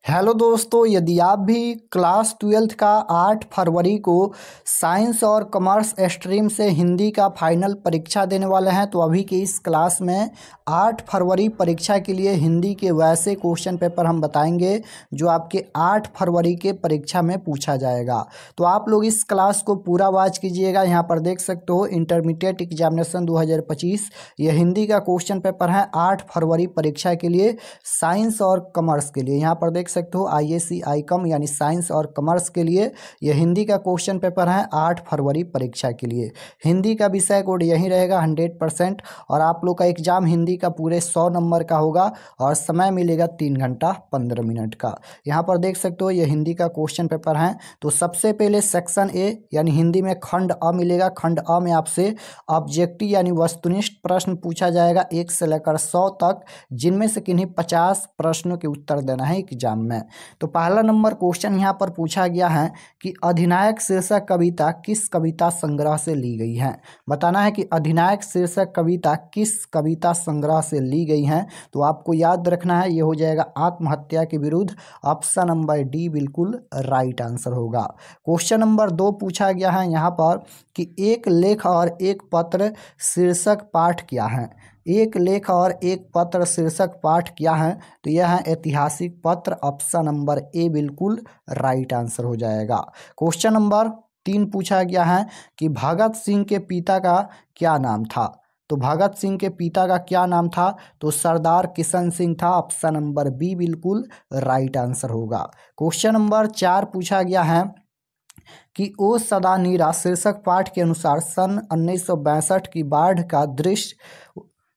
Hello दोस्तों, यदि आप भी क्लास 12th का 8 फरवरी को साइंस और कॉमर्स स्ट्रीम से हिंदी का फाइनल परीक्षा देने वाले हैं तो अभी के इस क्लास में 8 फरवरी परीक्षा के लिए हिंदी के वैसे क्वेश्चन पेपर हम बताएंगे जो आपके 8 फरवरी के परीक्षा में पूछा जाएगा। तो आप लोग इस क्लास को पूरा वॉच कीजिएगा। यहाँ पर देख सकते हो इंटरमीडिएट एग्जामिनेशन 2025 ये हिंदी का क्वेश्चन पेपर है 8 फरवरी परीक्षा के लिए साइंस और कॉमर्स के लिए। यहाँ पर देख सकते हो आईएससी आईकॉम यानी साइंस और कॉमर्स के लिए यह हिंदी का क्वेश्चन पेपर है 8 फरवरी परीक्षा के लिए। हिंदी का विषय कोड यही रहेगा 100% और आप लोग का एग्जाम हिंदी का पूरे 100 नंबर का होगा और समय मिलेगा 3 घंटा 15 मिनट का। यहाँ पर देख सकते हो यह हिंदी का क्वेश्चन पेपर है। तो सबसे पहले सेक्शन ए यानी हिंदी में खंड अ मिलेगा। खंड अ में आपसे ऑब्जेक्टिव यानी वस्तुनिष्ठ प्रश्न पूछा जाएगा 1 से लेकर 100 तक, जिनमें से किन्हीं 50 प्रश्नों के उत्तर देना है एग्जाम में। तो पहला नंबर क्वेश्चन यहाँ पर पूछा गया है कि अधिनायक शीर्षक कविता किस कविता संग्रह से ली गई है। बताना है कि अधिनायक शीर्षक कविता किस कविता संग्रह से ली गई है। तो आपको याद रखना है ये हो जाएगा आत्महत्या के विरुद्ध। ऑप्शन नंबर डी बिल्कुल राइट आंसर होगा। क्वेश्चन नंबर 2 पूछा गया है यहाँ पर कि एक लेख और एक पत्र शीर्षक पाठ क्या है। एक लेख और एक पत्र शीर्षक पाठ क्या है। तो यह है ऐतिहासिक पत्र। ऑप्शन नंबर ए बिल्कुल राइट आंसर हो जाएगा। क्वेश्चन नंबर 3 पूछा गया है कि भगत सिंह के पिता का क्या नाम था। तो भगत सिंह के पिता का क्या नाम था। तो सरदार किशन सिंह था। ऑप्शन नंबर बी बिल्कुल राइट आंसर होगा। क्वेश्चन नंबर 4 पूछा गया है कि ओ सदा नीरा शीर्षक पाठ के अनुसार सन 1962 की बाढ़ का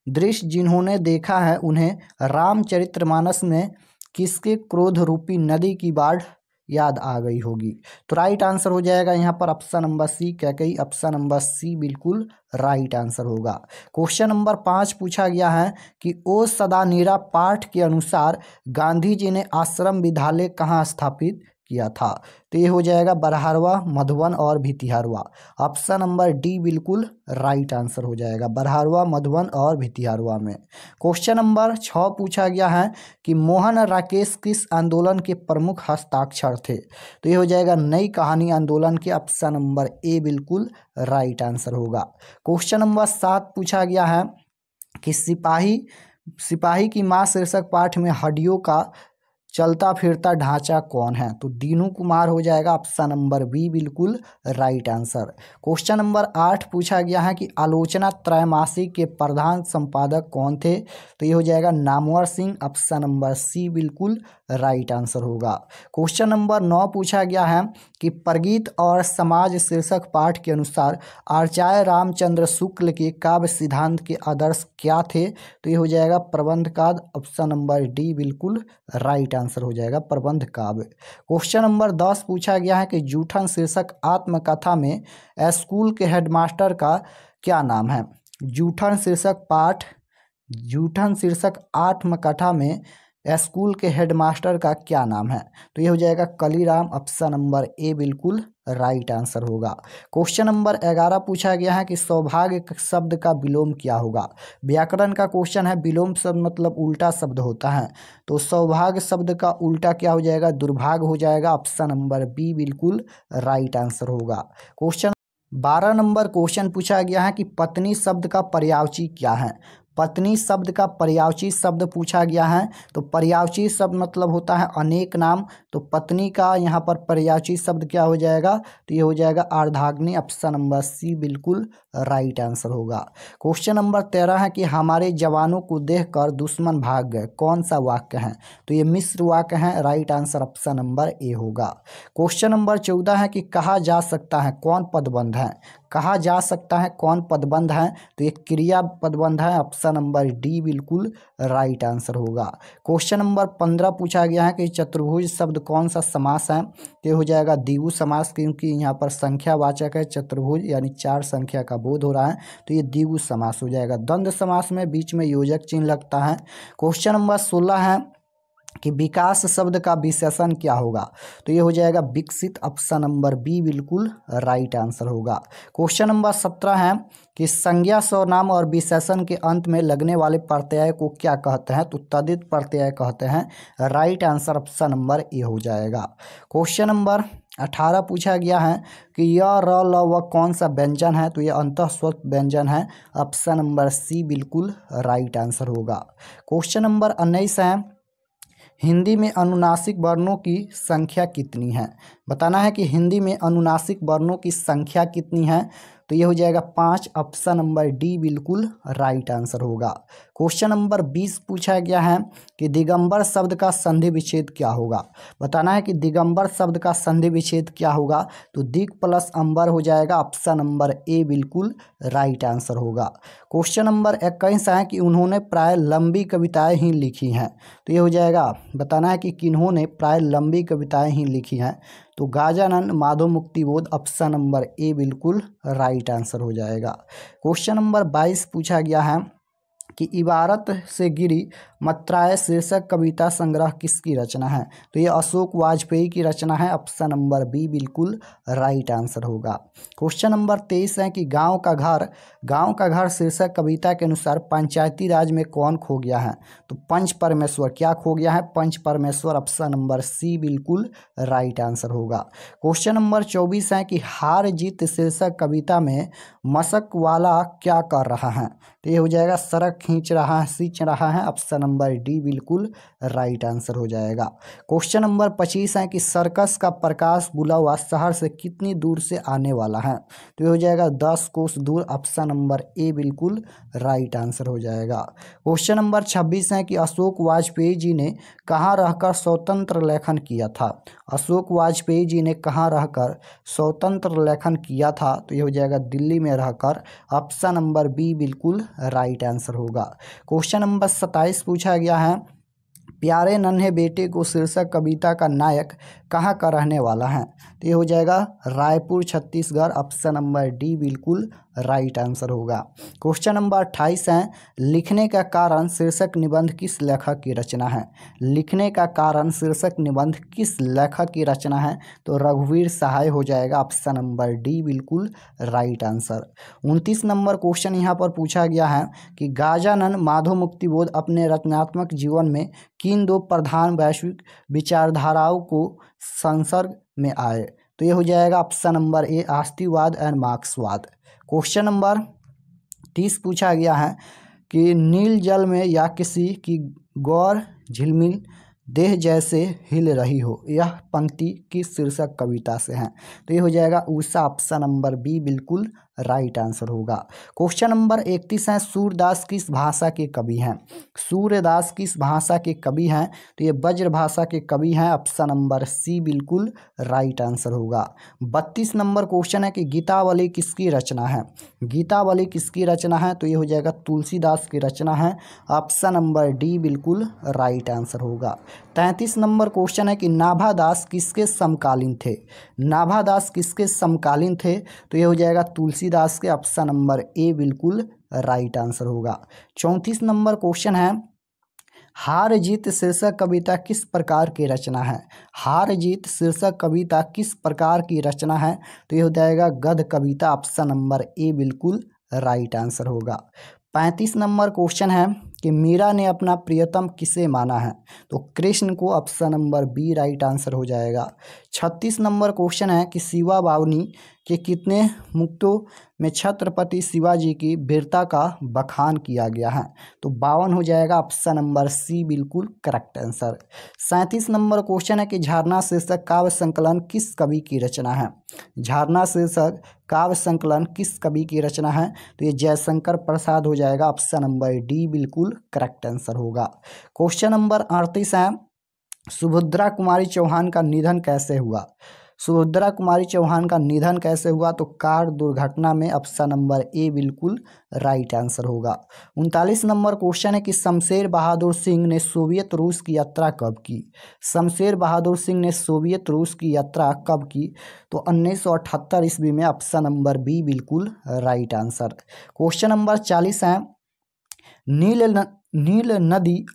दृश्य जिन्होंने देखा है उन्हें रामचरितमानस में किसके क्रोध रूपी नदी की बाढ़ याद आ गई होगी। तो राइट आंसर हो जाएगा यहाँ पर option number C Kaikeyi. Option number C बिल्कुल राइट आंसर होगा। क्वेश्चन नंबर 5 पूछा गया है कि ओ सदा नीरा पाठ के अनुसार गांधी जी ने आश्रम विद्यालय कहाँ स्थापित किया था। तो ये हो जाएगा बरहारवा, मधुबन और भितिहारवा। ऑप्शन नंबर डी बिल्कुल राइट आंसर हो जाएगा बरहारवा, मधुबन और भितिहारवा में। क्वेश्चन नंबर 6 पूछा गया है कि मोहन राकेश किस आंदोलन के प्रमुख हस्ताक्षर थे। तो ये हो जाएगा नई कहानी आंदोलन के। ऑप्शन नंबर ए बिल्कुल राइट आंसर होगा। क्वेश्चन नंबर 7 पूछा गया है कि सिपाही की मां शीर्षक पाठ में हड्डियों का चलता फिरता ढांचा कौन है। तो दीनू कुमार हो जाएगा। ऑप्शन नंबर बी बिल्कुल राइट आंसर। क्वेश्चन नंबर 8 पूछा गया है कि आलोचना त्रैमासिक के प्रधान संपादक कौन थे। तो ये हो जाएगा Namvar Singh. Option number C बिल्कुल राइट आंसर होगा। क्वेश्चन नंबर 9 पूछा गया है कि प्रगीत और समाज शीर्षक पाठ के अनुसार आचार्य रामचंद्र शुक्ल के काव्य सिद्धांत के आदर्श क्या थे। तो ये हो जाएगा प्रबंध काव्य। ऑप्शन नंबर डी बिल्कुल राइट आंसर हो जाएगा प्रबंध काव्य। क्वेश्चन नंबर 10 पूछा गया है कि जूठन शीर्षक आत्मकथा में स्कूल के हेडमास्टर का क्या नाम है। जूठन शीर्षक आत्मकथा में स्कूल के हेडमास्टर का क्या नाम है। तो ये हो जाएगा कलीराम। ऑप्शन नंबर ए बिल्कुल राइट आंसर होगा। क्वेश्चन नंबर 11 पूछा गया है कि सौभाग्य शब्द का विलोम क्या होगा। व्याकरण का क्वेश्चन है। विलोम शब्द मतलब उल्टा शब्द होता है। तो सौभाग्य शब्द का उल्टा क्या हो जाएगा, दुर्भाग्य हो जाएगा। ऑप्शन नंबर बी बिल्कुल राइट आंसर होगा। क्वेश्चन 12 नंबर क्वेश्चन पूछा गया है कि पत्नी शब्द का पर्यायवाची क्या है। पत्नी शब्द का पर्यायवाची शब्द पूछा गया है। तो पर्यायवाची शब्द मतलब होता है अनेक नाम। तो पत्नी का यहाँ पर पर्यायवाची शब्द क्या हो जाएगा। तो ये हो जाएगा अर्धांगिनी। ऑप्शन नंबर सी बिल्कुल राइट आंसर होगा। क्वेश्चन नंबर 13 है कि हमारे जवानों को देखकर दुश्मन भाग गए कौन सा वाक्य है। तो ये मिश्र वाक्य है। Right answer option number A होगा। क्वेश्चन नंबर 14 है कि कहा जा सकता है कौन पदबंध है। कहा जा सकता है कौन पदबंध है। तो ये क्रिया पदबंध है। ऑप्शन नंबर डी बिल्कुल राइट आंसर होगा। क्वेश्चन नंबर 15 पूछा गया है कि चतुर्भुज शब्द कौन सा समास है। तो हो जाएगा द्विगु समास, क्योंकि यहाँ पर संख्यावाचक है चतुर्भुज यानी 4 संख्या का बोध हो रहा है। तो ये द्विगु समास हो जाएगा। द्वंद्व समास में बीच में योजक चिन्ह लगता है। क्वेश्चन नंबर 16 है कि विकास शब्द का विशेषण क्या होगा, तो ये हो जाएगा विकसित, ऑप्शन नंबर बी बिल्कुल राइट आंसर होगा। क्वेश्चन नंबर 17 है कि संज्ञा, सर्वनाम और विशेषण के अंत में लगने वाले प्रत्यय को क्या कहते हैं, तो तद्धित प्रत्यय कहते हैं। राइट आंसर ऑप्शन नंबर ए हो जाएगा। क्वेश्चन नंबर 18 पूछा गया है कि यह र ल व कौन सा व्यंजन है, तो यह अंतःस्वत व्यंजन है। ऑप्शन नंबर सी बिल्कुल राइट आंसर होगा। क्वेश्चन नंबर 19 है हिंदी में अनुनासिक वर्णों की संख्या कितनी है। बताना है कि हिंदी में अनुनासिक वर्णों की संख्या कितनी है, तो ये हो जाएगा 5। ऑप्शन नंबर डी बिल्कुल राइट आंसर होगा। क्वेश्चन नंबर 20 पूछा गया है कि दिगंबर शब्द का संधि विच्छेद क्या होगा। बताना है कि दिगंबर शब्द का संधि विच्छेद क्या होगा, तो दिग प्लस अंबर हो जाएगा। ऑप्शन नंबर ए बिल्कुल राइट आंसर होगा। क्वेश्चन नंबर 21 है कि उन्होंने प्राय लंबी कविताएं ही लिखी हैं, तो ये हो जाएगा, बताना है कि किन्होंने प्राय लंबी कविताएं ही लिखी हैं, तो Gajanan, Madhav Muktibodh. Option number A बिल्कुल राइट आंसर हो जाएगा। क्वेश्चन नंबर 22 पूछा गया है कि इबारत से गिरी मत्राए शीर्षक कविता संग्रह किसकी रचना है, तो ये अशोक वाजपेयी की रचना है। ऑप्शन नंबर बी बिल्कुल राइट आंसर होगा। क्वेश्चन नंबर 23 है कि गांव का घर शीर्षक कविता के अनुसार पंचायती राज में कौन खो गया है, तो पंच परमेश्वर। क्या खो गया है, पंच परमेश्वर। ऑप्शन नंबर सी बिल्कुल राइट आंसर होगा। क्वेश्चन नंबर 24 है कि हार जीत शीर्षक कविता में मशक वाला क्या कर रहा है, तो ये हो जाएगा सड़क खींच रहा है, सींच रहा है। ऑप्शन नंबर डी बिल्कुल राइट आंसर हो जाएगा। क्वेश्चन नंबर 25 है कि सर्कस का प्रकाश बुलावा शहर से कितनी दूर से आने वाला है, तो ये हो जाएगा 10 कोस दूर। ऑप्शन नंबर ए बिल्कुल राइट आंसर हो जाएगा। क्वेश्चन नंबर 26 है कि अशोक वाजपेयी जी ने कहाँ रहकर स्वतंत्र लेखन किया था। अशोक वाजपेयी जी ने कहाँ रहकर स्वतंत्र लेखन किया था, तो ये हो जाएगा दिल्ली में रहकर। ऑप्शन नंबर बी बिल्कुल राइट आंसर होगा। क्वेश्चन नंबर 27 पूछा गया है प्यारे नन्हे बेटे को शीर्षक कविता का नायक कहाँ का रहने वाला है, तो ये हो जाएगा Raipur Chhattisgarh. Option number D बिल्कुल राइट आंसर होगा। क्वेश्चन नंबर 28 है लिखने का कारण शीर्षक निबंध किस लेखक की रचना है। लिखने का कारण शीर्षक निबंध किस लेखक की रचना है, तो रघुवीर सहाय हो जाएगा। ऑप्शन नंबर डी बिल्कुल राइट आंसर। 29 नंबर क्वेश्चन यहाँ पर पूछा गया है कि गाजानन माधव मुक्तिबोध अपने रचनात्मक जीवन में किन दो प्रधान वैश्विक विचारधाराओं को संसर्ग में आए, तो ये हो जाएगा ऑप्शन नंबर ए आस्तिकवाद एंड मार्क्सवाद। क्वेश्चन नंबर 30 पूछा गया है कि नील जल में या किसी की गौर झिलमिल देह जैसे हिल रही हो, यह पंक्ति किस शीर्षक कविता से है, तो ये हो जाएगा उषा। ऑप्शन नंबर बी बिल्कुल राइट आंसर होगा। क्वेश्चन नंबर 31 है सूरदास किस भाषा के कवि हैं। सूर्यदास किस भाषा के कवि हैं, तो ये ब्रज भाषा के कवि हैं। ऑप्शन नंबर सी बिल्कुल राइट आंसर होगा। 32 नंबर क्वेश्चन है कि गीतावली किसकी रचना है। गीतावली किसकी रचना है, तो ये हो जाएगा तुलसीदास की रचना है। ऑप्शन नंबर डी बिल्कुल राइट आंसर होगा। 33 नंबर क्वेश्चन है कि नाभादास किसके समकालीन थे। नाभादास किसके समकालीन थे, तो ये हो जाएगा तुलसीदास के। ऑप्शन नंबर ए बिल्कुल राइट आंसर होगा। 34 नंबर क्वेश्चन है हार जीत शीर्षक कविता किस प्रकार की रचना है। हार जीत शीर्षक कविता किस प्रकार की रचना है, तो ये हो जाएगा गद्य कविता। ऑप्शन नंबर ए बिल्कुल राइट आंसर होगा। 35 नंबर क्वेश्चन है कि मीरा ने अपना प्रियतम किसे माना है, तो कृष्ण को। Option number B right answer हो जाएगा। 36 नंबर क्वेश्चन है कि शिवा बावनी के कितने मुक्तों में छत्रपति शिवाजी की वीरता का बखान किया गया है, तो 52 हो जाएगा। ऑप्शन नंबर सी बिल्कुल करेक्ट आंसर। 37 नंबर क्वेश्चन है कि झरना शीर्षक काव्य संकलन किस कवि की रचना है। झरना शीर्षक काव्य संकलन किस कवि की रचना है, तो ये जयशंकर प्रसाद हो जाएगा। ऑप्शन नंबर डी बिल्कुल करेक्ट आंसर होगा। क्वेश्चन नंबर 38 है सुभद्रा कुमारी चौहान का निधन कैसे हुआ। सुभद्रा कुमारी चौहान का निधन कैसे हुआ, तो कार दुर्घटना में। ऑप्शन नंबर ए बिल्कुल राइट आंसर होगा। 39 नंबर क्वेश्चन है कि शमशेर बहादुर सिंह ने सोवियत रूस की यात्रा कब की। शमशेर बहादुर सिंह ने सोवियत रूस की यात्रा कब की, तो 1978 ईस्वी में। ऑप्शन नंबर बी बिल्कुल राइट आंसर। क्वेश्चन नंबर 40 है नील नदी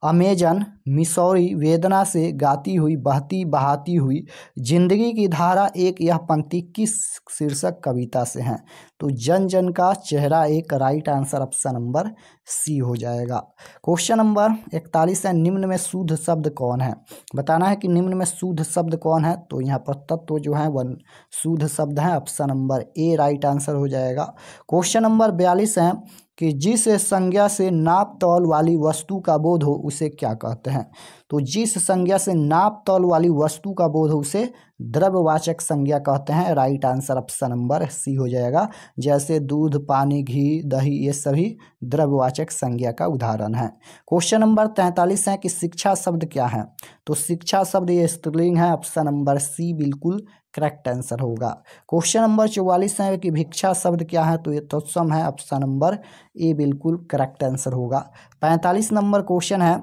अमेजन मिसौरी वेदना से गाती हुई बहती बहाती हुई जिंदगी की धारा एक, यह पंक्ति किस शीर्षक कविता से है? तो जन जन का चेहरा एक, right answer option number C हो जाएगा। क्वेश्चन नंबर 41 है, निम्न में शुद्ध शब्द कौन है? बताना है कि निम्न में शुद्ध शब्द कौन है। तो यहाँ पर तत्व जो है वह शुद्ध शब्द है, ऑप्शन नंबर ए राइट आंसर हो जाएगा। क्वेश्चन नंबर 42 है कि जिस संज्ञा से नाप तौल वाली वस्तु का बोध हो उसे क्या कहते हैं? तो जिस संज्ञा से नाप तौल वाली वस्तु का बोध हो उसे द्रव्यवाचक संज्ञा कहते हैं, right answer option number C हो जाएगा। जैसे दूध, पानी, घी, दही, ये सभी द्रव्यवाचक संज्ञा का उदाहरण है। क्वेश्चन नंबर 43 है कि शिक्षा शब्द क्या है? तो शिक्षा शब्द ये स्त्रीलिंग है, ऑप्शन नंबर सी बिल्कुल करेक्ट आंसर होगा। क्वेश्चन नंबर 44 है कि भिक्षा शब्द क्या है? तो ये तत्सम है, ऑप्शन नंबर ए बिल्कुल करेक्ट आंसर होगा। 45 नंबर क्वेश्चन है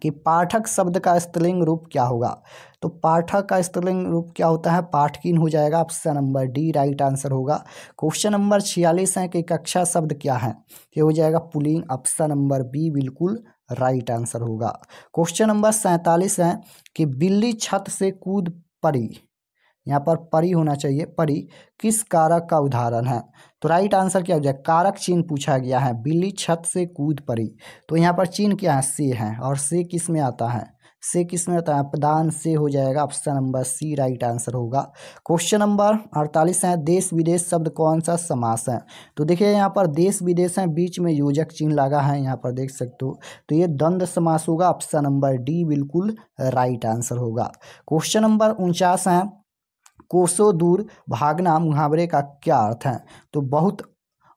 कि पाठक शब्द का स्त्रीलिंग रूप क्या होगा? तो पाठक का स्त्रीलिंग रूप क्या होता है? पाठकीन हो जाएगा, option number D right answer होगा। क्वेश्चन नंबर 46 है कि कक्षा शब्द क्या है? ये हो जाएगा पुल्लिंग, ऑप्शन नंबर बी बिल्कुल राइट आंसर होगा। क्वेश्चन नंबर 47 है कि बिल्ली छत से कूद पड़ी, यहाँ पर परी होना चाहिए, परी किस कारक का उदाहरण है? तो राइट आंसर क्या हो जाए? कारक चिन्ह पूछा गया है। बिल्ली छत से कूद पड़ी, तो यहाँ पर चिन्ह क्या है? से है, और से किस में आता है? से किस में आता है? प्रधान से हो जाएगा, option number C right answer होगा। क्वेश्चन नंबर 48 है, देश विदेश शब्द कौन सा समास है? तो देखिए यहाँ पर देश विदेश है, बीच में योजक चिन्ह लगा है, यहाँ पर देख सकते हो, तो ये द्वंद्व समास होगा, ऑप्शन नंबर डी बिल्कुल राइट आंसर होगा। क्वेश्चन नंबर 49 है, कोसों दूर भागना मुहावरे का क्या अर्थ है? तो बहुत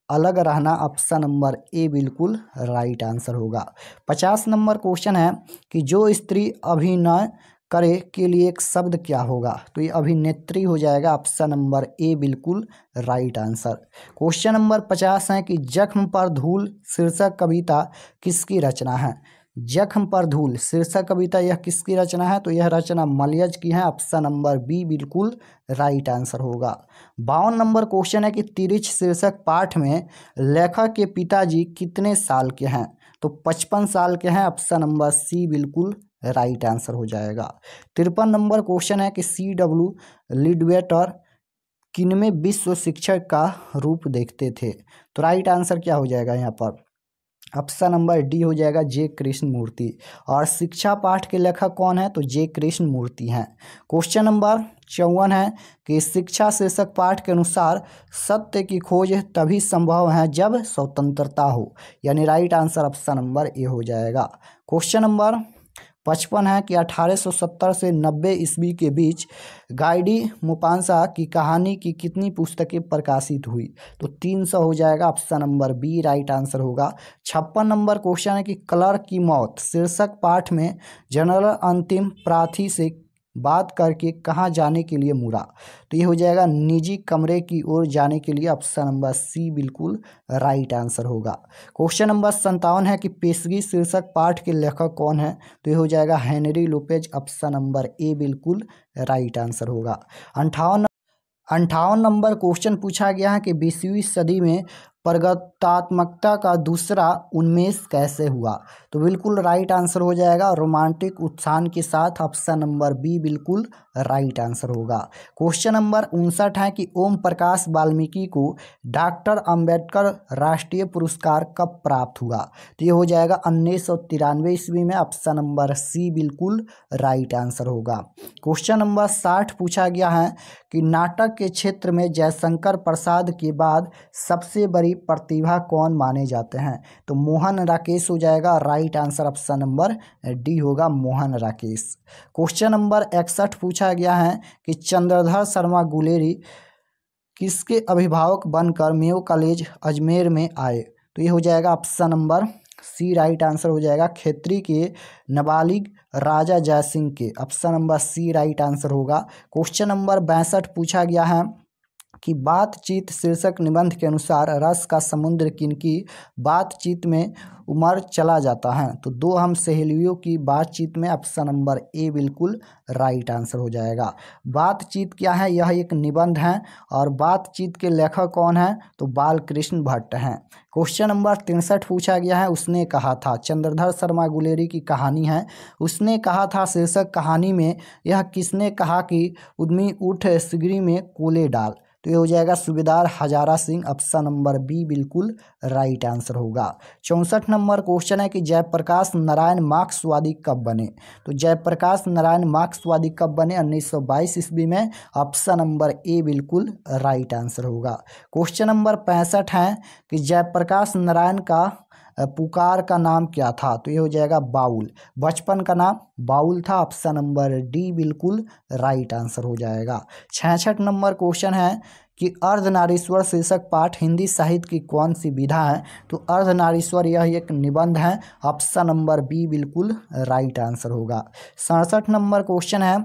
अलग रहना, ऑप्शन नंबर ए बिल्कुल राइट आंसर होगा। 50 नंबर क्वेश्चन है कि जो स्त्री अभिनय करे के लिए एक शब्द क्या होगा? तो ये अभिनेत्री हो जाएगा, ऑप्शन नंबर ए बिल्कुल राइट आंसर। क्वेश्चन नंबर 50 है कि जख्म पर धूल शीर्षक कविता किसकी रचना है? जख्म पर धूल शीर्षक कविता यह किसकी रचना है? तो यह रचना मलयज की है, ऑप्शन नंबर बी बिल्कुल राइट आंसर होगा। 52 नंबर क्वेश्चन है कि तिरिछ शीर्षक पाठ में लेखक के पिताजी कितने साल के हैं? तो 55 साल के हैं, ऑप्शन नंबर सी बिल्कुल राइट आंसर हो जाएगा। 53 नंबर क्वेश्चन है कि C.W. लिडवेटर किनमें विश्व शिक्षक का रूप देखते थे? तो राइट आंसर क्या हो जाएगा यहाँ पर? ऑप्शन नंबर डी हो जाएगा, जे कृष्ण मूर्ति। और शिक्षा पाठ के लेखक कौन है? तो जे कृष्ण मूर्ति हैं। क्वेश्चन नंबर 54 है कि शिक्षा शीर्षक पाठ के अनुसार सत्य की खोज तभी संभव है जब स्वतंत्रता हो, यानी राइट आंसर ऑप्शन नंबर ए हो जाएगा। क्वेश्चन नंबर 55 है कि 1870 से 90 ईस्वी के बीच गाइडी मोपांसा की कहानी की कितनी पुस्तकें प्रकाशित हुई? तो 300 हो जाएगा, option number B right answer होगा। 56 नंबर क्वेश्चन है कि क्लर्क की मौत शीर्षक पाठ में जनरल अंतिम प्रार्थी से बात करके कहाँ जाने के लिए मुड़ा? तो ये हो जाएगा निजी कमरे की ओर जाने के लिए, ऑप्शन नंबर सी बिल्कुल राइट आंसर होगा। क्वेश्चन नंबर 57 है कि पेशगी शीर्षक पाठ के लेखक कौन है? तो ये हो जाएगा Henry Lopez, option number A बिल्कुल राइट आंसर होगा। 58 नंबर क्वेश्चन पूछा गया है कि 20वीं सदी में प्रगतात्मकता का दूसरा उन्मेष कैसे हुआ? तो बिल्कुल राइट आंसर हो जाएगा, रोमांटिक उत्थान के साथ, ऑप्शन नंबर बी बिल्कुल राइट आंसर होगा। क्वेश्चन नंबर 59 है कि ओम प्रकाश वाल्मीकि को डॉक्टर अंबेडकर राष्ट्रीय पुरस्कार कब प्राप्त हुआ? तो ये हो जाएगा 1993 ईस्वी में, ऑप्शन नंबर सी बिल्कुल राइट आंसर होगा। क्वेश्चन नंबर 60 पूछा गया है कि नाटक के क्षेत्र में जयशंकर प्रसाद के बाद सबसे बड़ी प्रतिभा कौन माने जाते हैं? तो मोहन राकेश हो जाएगा, right answer option number D होगा, मोहन राकेश। क्वेश्चन नंबर 61 पूछा गया है कि चंद्रधर शर्मा गुलेरी किसके अभिभावक बनकर मेयो कॉलेज अजमेर में आए? तो ये हो जाएगा option number C right answer हो जाएगा, खेत्री के नाबालिग राजा जयसिंह के, option number C right answer होगा। क्वेश्चन नंबर 62 पूछा गया है कि बातचीत शीर्षक निबंध के अनुसार रस का समुद्र किनकी बातचीत में उमड़ चला जाता है। तो दो हम सहेलियों की बातचीत में ऑप्शन नंबर ए बिल्कुल राइट आंसर हो जाएगा। बातचीत क्या है? यह एक निबंध है और बातचीत के लेखक कौन है? तो बालकृष्ण भट्ट हैं। क्वेश्चन नंबर 63 पूछा गया है, उसने कहा था। चंद्रधर शर्मा गुलेरी की कहानी है। उसने कहा था शीर्षक कहानी में यह किसने कहा कि उद्यमी उठ सिगरी में कोले डाल? तो ये हो जाएगा सूबेदार हजारा सिंह। ऑप्शन नंबर बी बिल्कुल राइट आंसर होगा। 64 नंबर क्वेश्चन है कि जयप्रकाश नारायण मार्क्सवादी कब बने? तो जयप्रकाश नारायण मार्क्सवादी कब बने? 1922 ईस्वी में। ऑप्शन नंबर ए बिल्कुल राइट आंसर होगा। क्वेश्चन नंबर 65 है कि जयप्रकाश नारायण का पुकार का नाम क्या था? तो ये हो जाएगा बाउल। बचपन का नाम बाउल था। ऑप्शन नंबर डी बिल्कुल राइट आंसर हो जाएगा। 66 नंबर क्वेश्चन है कि अर्धनारीश्वर शीर्षक पाठ हिंदी साहित्य की कौन सी विधा है? तो अर्धनारीश्वर यह एक निबंध है। ऑप्शन नंबर बी बिल्कुल राइट आंसर होगा। 67 नंबर क्वेश्चन है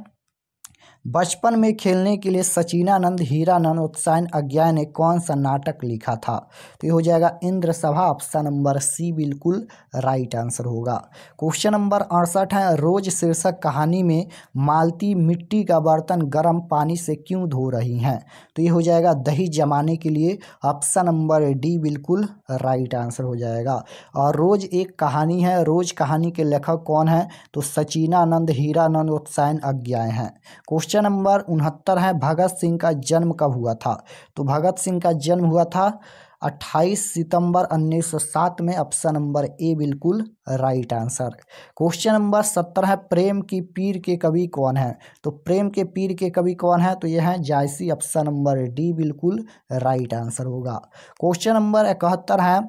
बचपन में खेलने के लिए सचिनानंद हीरानंद उत्साहन अज्ञा ने कौन सा नाटक लिखा था? तो ये हो जाएगा इंद्र सभा। ऑप्शन नंबर सी बिल्कुल राइट आंसर होगा। क्वेश्चन नंबर 68 है रोज शीर्षक कहानी में मालती मिट्टी का बर्तन गर्म पानी से क्यों धो रही हैं? तो ये हो जाएगा दही जमाने के लिए। ऑप्शन नंबर डी बिल्कुल राइट आंसर हो जाएगा। और रोज एक कहानी है। रोज कहानी के लेखक कौन है? तो सचिनानंद हीरानंद उत्साहन अज्ञा हैं। क्वेश्चन नंबर 69 है भगत सिंह का जन्म कब हुआ था? तो भगत सिंह का जन्म हुआ था 28 सितंबर 1907 में। ऑप्शन नंबर ए बिल्कुल राइट आंसर। क्वेश्चन नंबर 70 है प्रेम की पीर के कवि कौन है? तो प्रेम के पीर के कवि कौन है? तो यह है जायसी। ऑप्शन नंबर डी बिल्कुल राइट आंसर होगा। क्वेश्चन नंबर 71 है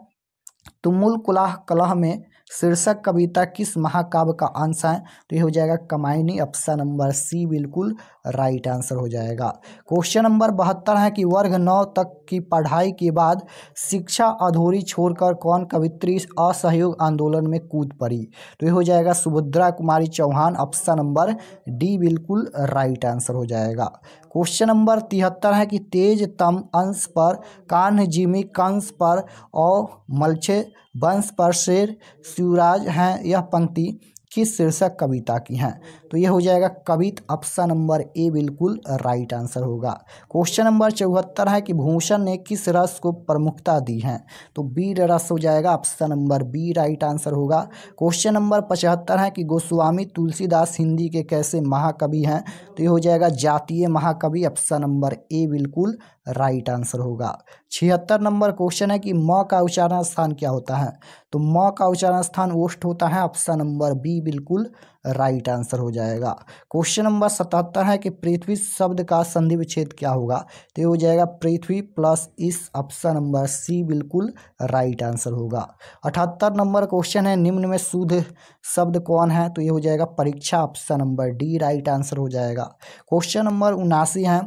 तुमुल कुलाह कलह में शीर्षक कविता किस महाकाव्य का अंश है? तो ये हो जाएगा कमायनी। ऑप्शन नंबर सी बिल्कुल राइट आंसर हो जाएगा। क्वेश्चन नंबर 72 है कि वर्ग 9 तक की पढ़ाई के बाद शिक्षा अधूरी छोड़कर कौन कवित्री असहयोग आंदोलन में कूद पड़ी? तो ये हो जाएगा Subhadra Kumari Chauhan. Option number D बिल्कुल राइट आंसर हो जाएगा। क्वेश्चन नंबर 73 है कि तेज तम अंश पर कान्ह जिमी कंस पर और मलछे वंश पर शेर शिवराज हैं यह पंक्ति किस शीर्षक कविता की हैं? तो ये हो जाएगा कवित। ऑप्शन नंबर ए बिल्कुल राइट आंसर होगा। क्वेश्चन नंबर 74 है कि भूषण ने किस रस को प्रमुखता दी है? तो वीर रस हो जाएगा। Option number B right answer होगा। क्वेश्चन नंबर 75 है कि गोस्वामी तुलसीदास हिंदी के कैसे महाकवि हैं? तो ये हो जाएगा जातीय महाकवि। ऑप्शन नंबर ए बिल्कुल राइट आंसर होगा। 76 नंबर क्वेश्चन है कि म का उच्चारण स्थान क्या होता है? तो म का उच्चारण स्थान ओष्ठ होता है। ऑप्शन नंबर बी बिल्कुल राइट आंसर हो जाएगा। क्वेश्चन नंबर 77 है कि पृथ्वी शब्द का संधि विच्छेद क्या होगा? तो ये हो जाएगा पृथ्वी प्लस इस। ऑप्शन नंबर सी बिल्कुल राइट आंसर होगा। 78 नंबर क्वेश्चन है निम्न में शुद्ध शब्द कौन है? तो ये हो जाएगा परीक्षा। Option number D right answer हो जाएगा। क्वेश्चन नंबर 79 है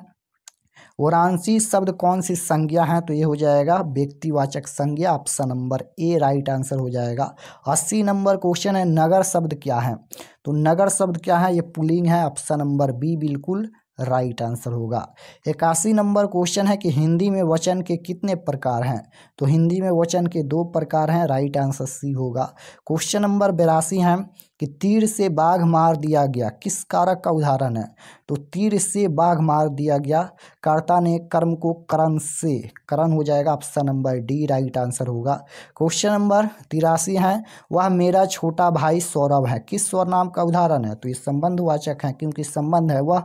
वाराणसी शब्द कौन सी संज्ञा है? तो ये हो जाएगा व्यक्तिवाचक संज्ञा। ऑप्शन नंबर ए राइट आंसर हो जाएगा। 80 नंबर क्वेश्चन है नगर शब्द क्या है? तो नगर शब्द क्या है? ये पुल्लिंग है। ऑप्शन नंबर बी बिल्कुल राइट आंसर होगा। 81 नंबर क्वेश्चन है कि हिंदी में वचन के कितने प्रकार हैं? तो हिंदी में वचन के 2 प्रकार हैं। राइट आंसर सी होगा। क्वेश्चन नंबर 82 है कि तीर से बाघ मार दिया गया किस कारक का उदाहरण है? तो तीर से बाघ मार दिया गया कर्ता ने कर्म को करण से। करण हो जाएगा। Option number D right answer होगा। क्वेश्चन नंबर 83 है वह मेरा छोटा भाई सौरभ है किस सर्वनाम का उदाहरण है? तो ये संबंधवाचक है क्योंकि संबंध है वह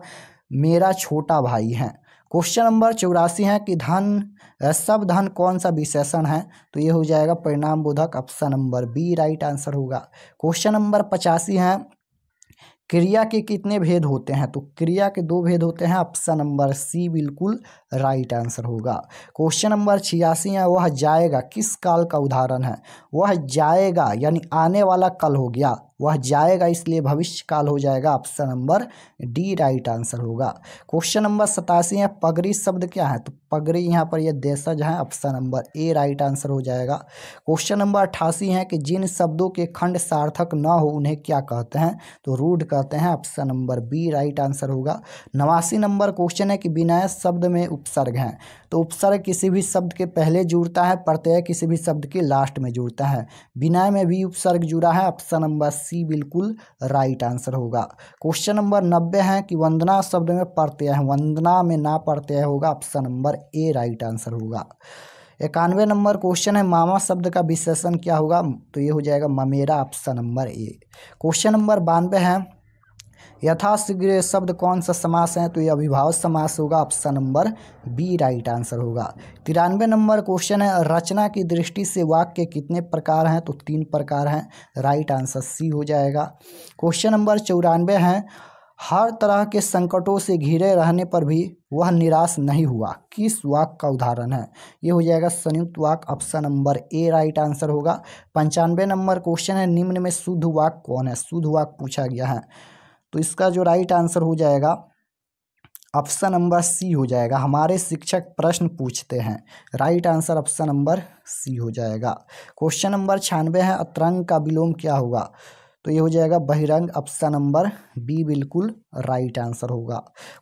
मेरा छोटा भाई है। क्वेश्चन नंबर 84 है कि धन सब धन कौन सा विशेषण है? तो ये हो जाएगा परिणाम बोधक। Option number B right answer होगा। क्वेश्चन नंबर 85 है क्रिया के कितने भेद होते हैं? तो क्रिया के 2 भेद होते हैं। ऑप्शन नंबर सी बिल्कुल राइट आंसर होगा। क्वेश्चन नंबर 86 है वह जाएगा किस काल का उदाहरण है? वह जाएगा यानी आने वाला कल हो गया। वह जाएगा इसलिए भविष्य काल हो जाएगा। Option number D right answer होगा। क्वेश्चन नंबर 87 है पगड़ी शब्द क्या है? तो पगड़ी यहाँ पर यह देशज है। ऑप्शन नंबर ए राइट आंसर हो जाएगा। क्वेश्चन नंबर 88 है कि जिन शब्दों के खंड सार्थक न हो उन्हें क्या कहते हैं? तो रूढ़ कहते हैं। Option number B right answer होगा। 89 नंबर क्वेश्चन है कि विनय शब्द में उपसर्ग हैं। तो उपसर्ग किसी भी शब्द के पहले जुड़ता है, प्रत्यय किसी भी शब्द के लास्ट में जुड़ता है। विनय में भी उपसर्ग जुड़ा है, ऑप्शन नंबर सी बिल्कुल राइट आंसर होगा। क्वेश्चन नंबर 90 है कि वंदना शब्द में प्रत्यय है, वंदना में ना प्रत्यय होगा, ऑप्शन नंबर ए राइट आंसर होगा। 91 नंबर क्वेश्चन है मामा शब्द का विशेषण क्या होगा, तो ये हो जाएगा ममेरा, option number A. Question number 92 है यथाशीघ्र शब्द कौन सा समास है, तो ये अविभाज्य समास होगा, option number B right answer होगा। 93 नंबर क्वेश्चन है रचना की दृष्टि से वाक्य कितने प्रकार हैं, तो 3 प्रकार हैं, राइट आंसर सी हो जाएगा। क्वेश्चन नंबर 94 है हर तरह के संकटों से घिरे रहने पर भी वह निराश नहीं हुआ, किस वाक्य का उदाहरण है, ये हो जाएगा संयुक्त वाक्य, ऑप्शन नंबर ए राइट आंसर होगा। 95 नंबर क्वेश्चन है निम्न में शुद्ध वाक्य कौन है, शुद्ध वाक्य पूछा गया है, तो इसका जो राइट आंसर हो जाएगा ऑप्शन नंबर सी हो जाएगा, हमारे शिक्षक प्रश्न पूछते हैं, right answer option number C हो जाएगा। क्वेश्चन नंबर 96 है अतरंग का विलोम क्या होगा, तो ये हो जाएगा बहिरंग, ऑप्शन नंबर बी बिल्कुल राइट आंसर होगा।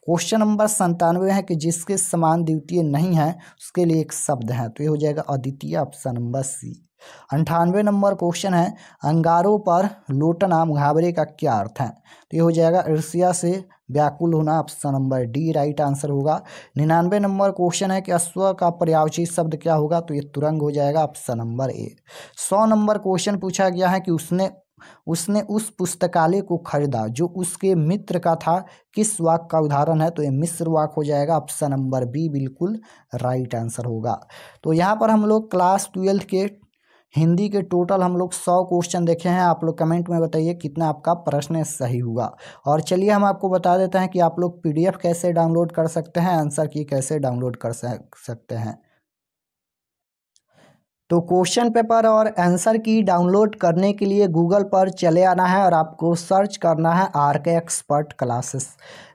क्वेश्चन नंबर 97 है कि जिसके समान द्वितीय नहीं है उसके लिए एक शब्द है, तो ये हो जाएगा अद्वितीय, option number C. 98 number question है अंगारों पर लोटना मुहावरे का क्या अर्थ है, तो ये हो जाएगा ईर्ष्या से व्याकुल होना, option number D right answer होगा। 99 नंबर क्वेश्चन है कि अश्व का पर्यायवाची शब्द क्या होगा, तो ये तुरंग हो जाएगा, ऑप्शन नंबर ए। 100 नंबर क्वेश्चन पूछा गया है कि उसने उस पुस्तकालय को खरीदा जो उसके मित्र का था, किस वाक्य का उदाहरण है, तो ये मिश्र वाक्य हो जाएगा, ऑप्शन नंबर बी बिल्कुल राइट आंसर होगा। तो यहाँ पर हम लोग क्लास 12 के हिंदी के टोटल हम लोग 100 क्वेश्चन देखे हैं। आप लोग कमेंट में बताइए कितना आपका प्रश्न सही हुआ। और चलिए हम आपको बता देते हैं कि आप लोग PDF कैसे डाउनलोड कर सकते हैं, आंसर की कैसे डाउनलोड कर सकते हैं। तो क्वेश्चन पेपर और आंसर की डाउनलोड करने के लिए गूगल पर चले आना है और आपको सर्च करना है RK एक्सपर्ट क्लासेस।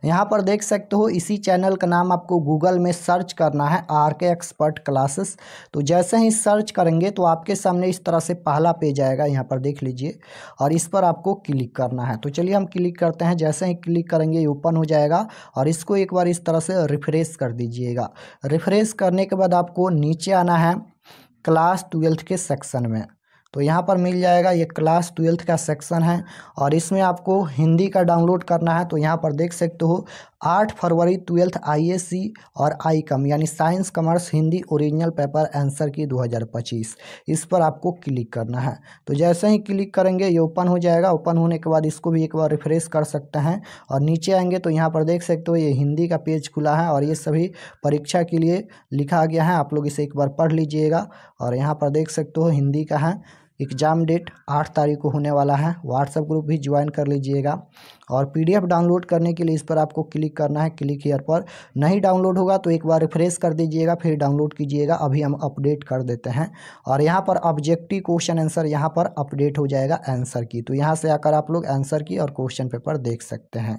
यहाँ पर देख सकते हो इसी चैनल का नाम आपको गूगल में सर्च करना है RK एक्सपर्ट क्लासेस। तो जैसे ही सर्च करेंगे तो आपके सामने इस तरह से पहला पेज आएगा, यहाँ पर देख लीजिए, और इस पर आपको क्लिक करना है। तो चलिए हम क्लिक करते हैं। जैसे ही क्लिक करेंगे ये ओपन हो जाएगा और इसको एक बार इस तरह से रिफ्रेश कर दीजिएगा। रिफ्रेश करने के बाद आपको नीचे आना है क्लास 12 के सेक्शन में। तो यहाँ पर मिल जाएगा, ये क्लास 12 का सेक्शन है और इसमें आपको हिंदी का डाउनलोड करना है। तो यहाँ पर देख सकते हो 8 फरवरी 12th IAC और ICOM यानी science commerce Hindi original paper answer की 2025, इस पर आपको क्लिक करना है। तो जैसे ही क्लिक करेंगे ये ओपन हो जाएगा। ओपन होने के बाद इसको भी एक बार रिफ्रेश कर सकते हैं और नीचे आएंगे तो यहाँ पर देख सकते हो ये हिंदी का पेज खुला है और ये सभी परीक्षा के लिए लिखा गया है, आप लोग इसे एक बार पढ़ लीजिएगा। और यहाँ पर देख सकते हो हिंदी का है, एग्ज़ाम डेट 8 तारीख को होने वाला है। व्हाट्सएप ग्रुप भी ज्वाइन कर लीजिएगा। और PDF डाउनलोड करने के लिए इस पर आपको क्लिक करना है, क्लिक हियर पर। नहीं डाउनलोड होगा तो एक बार रिफ्रेश कर दीजिएगा, फिर डाउनलोड कीजिएगा। अभी हम अपडेट कर देते हैं और यहाँ पर ऑब्जेक्टिव क्वेश्चन आंसर यहाँ पर अपडेट हो जाएगा आंसर की। तो यहाँ से आकर आप लोग आंसर की और क्वेश्चन पेपर देख सकते हैं।